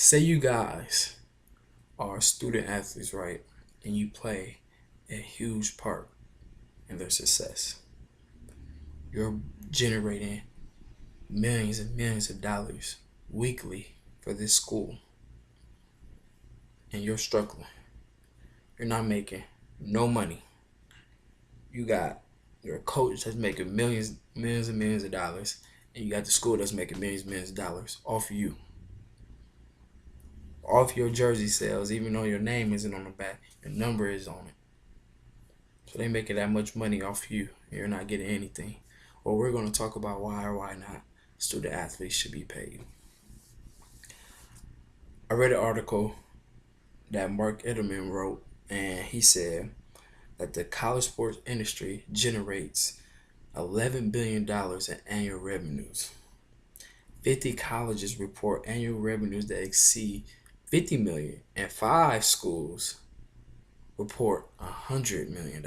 Say you guys are student athletes, right? And you play a huge part in their success. You're generating millions and millions of dollars weekly for this school, and you're struggling. You're not making no money. You got your coach that's making millions and millions of dollars, and you got the school that's making millions of dollars off of you, off your jersey sales, even though your name isn't on the back, your number is on it. So they making that much money off you, and you're not getting anything. Well, we're going to talk about why or why not student athletes should be paid. I read an article that Mark Edelman wrote, and he said that the college sports industry generates $11 billion in annual revenues. 50 colleges report annual revenues that exceed 50 million, and 5 schools report $100 million.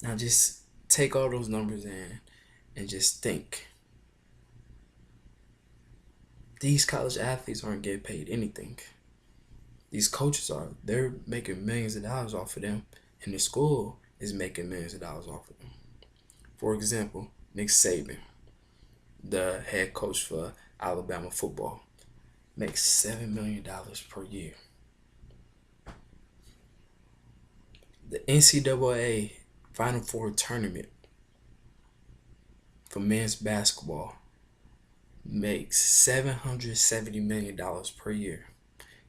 Now just take all those numbers in and just think. These college athletes aren't getting paid anything. These coaches are. They're making millions of dollars off of them, and the school is making millions of dollars off of them. For example, Nick Saban, the head coach for Alabama football, makes $7 million per year. The NCAA Final Four tournament for men's basketball makes $770 million per year.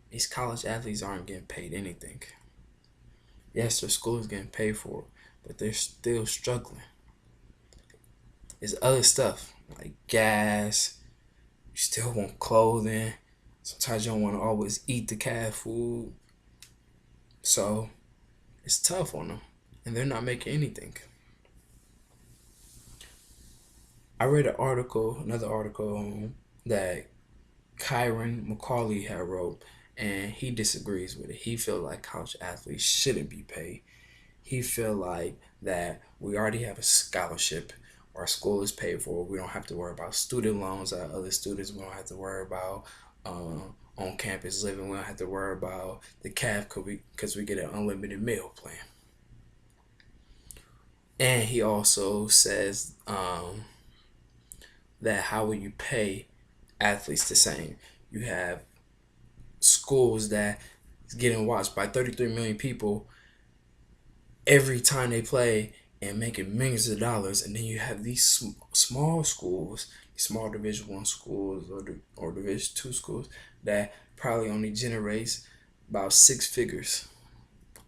These college athletes aren't getting paid anything. Yes, their school is getting paid for it, but they're still struggling. It's other stuff like gas. You still want clothing. Sometimes you don't want to always eat the cat food. So it's tough on them, and they're not making anything. I read another article that Kyron McCauley had wrote, and he disagrees with it. He feels like college athletes shouldn't be paid. He feel like that we already have a scholarship. Our school is paid for. We don't have to worry about student loans that other students. We don't have to worry about on campus living. We don't have to worry about the CAF because we get an unlimited meal plan. And he also says that how will you pay athletes the same? You have schools that is getting watched by 33 million people every time they play and making millions of dollars, and then you have these small schools, small Division 1 schools or Division 2 schools that probably only generates about 6 figures,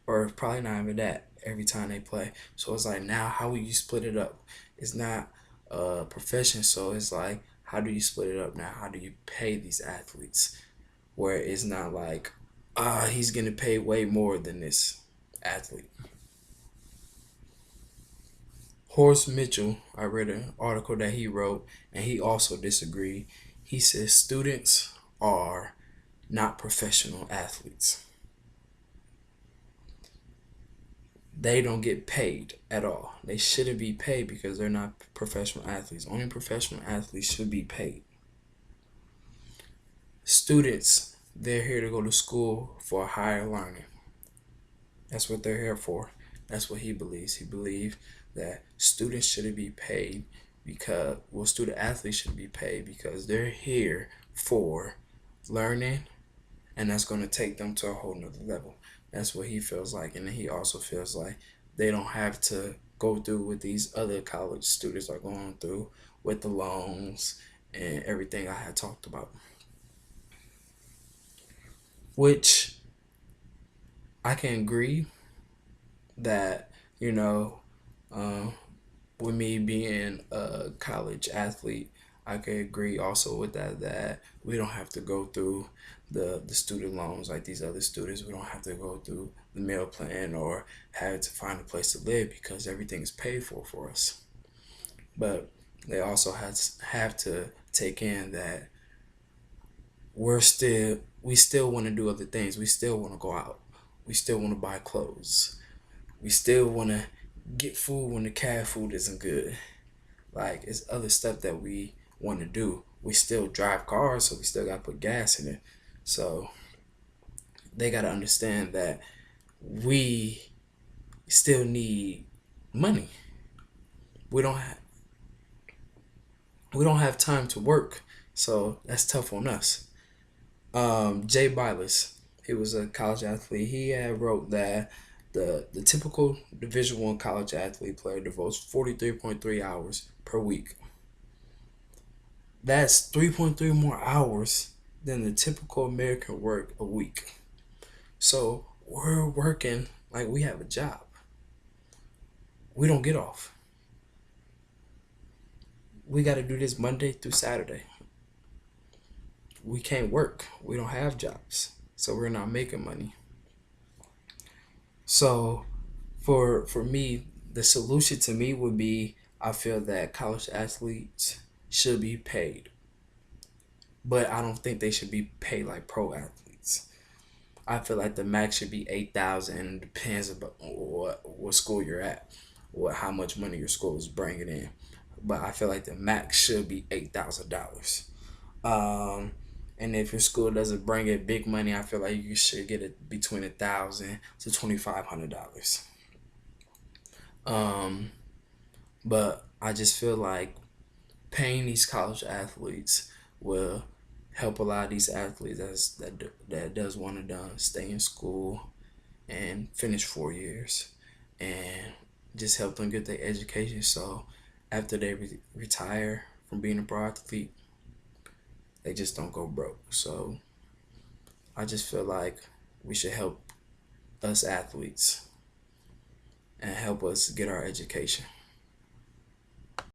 or probably not even that every time they play. So it's like, now how will you split it up? It's not a profession, so it's like, how do you split it up now? How do you pay these athletes where it's not like, he's getting paid way more than this athlete? Horace Mitchell, I read an article that he wrote, and he also disagreed. He says students are not professional athletes. They don't get paid at all. They shouldn't be paid because they're not professional athletes. Only professional athletes should be paid. Students, they're here to go to school for higher learning. That's what they're here for. That's what he believes. He believes that students shouldn't be paid because, well, student athletes should be paid because they're here for learning, and that's going to take them to a whole nother level. That's what he feels like. And then he also feels like they don't have to go through what these other college students are going through with the loans and everything I had talked about, which I can agree that, you know, um, with me being a college athlete, I can agree also with that we don't have to go through the student loans like these other students. We don't have to go through the meal plan or have to find a place to live because everything is paid for us. But they also have to take in that we still want to do other things. We still want to go out. We still want to buy clothes. We still want to get food when the cat food isn't good. Like, it's other stuff that we want to do we still drive cars, so we still got to put gas in it. So they got to understand that we still need money. We don't have we don't have time to work, so that's tough on us. Jay Bilas, he was a college athlete. He had wrote that the typical Division I college athlete player devotes 43.3 hours per week. That's 3.3 more hours than the typical American work a week. So we're working like we have a job. We don't get off. We got to do this Monday through Saturday. We can't work. We don't have jobs. So we're not making money. So for me, the solution to me would be, I feel that college athletes should be paid, but I don't think they should be paid like pro athletes. I feel like the max should be 8,000. And it depends about what school you're at, what how much money your school is bringing in. But I feel like the max should be $8,000. Um, and if your school doesn't bring in big money, I feel like you should get it between 1,000 to $2,500. Um, but I just feel like paying these college athletes will help a lot of these athletes that does want to done stay in school and finish 4 years and just help them get their education. So after they retire from being a pro athlete, they just don't go broke. So I just feel like we should help us athletes and help us get our education.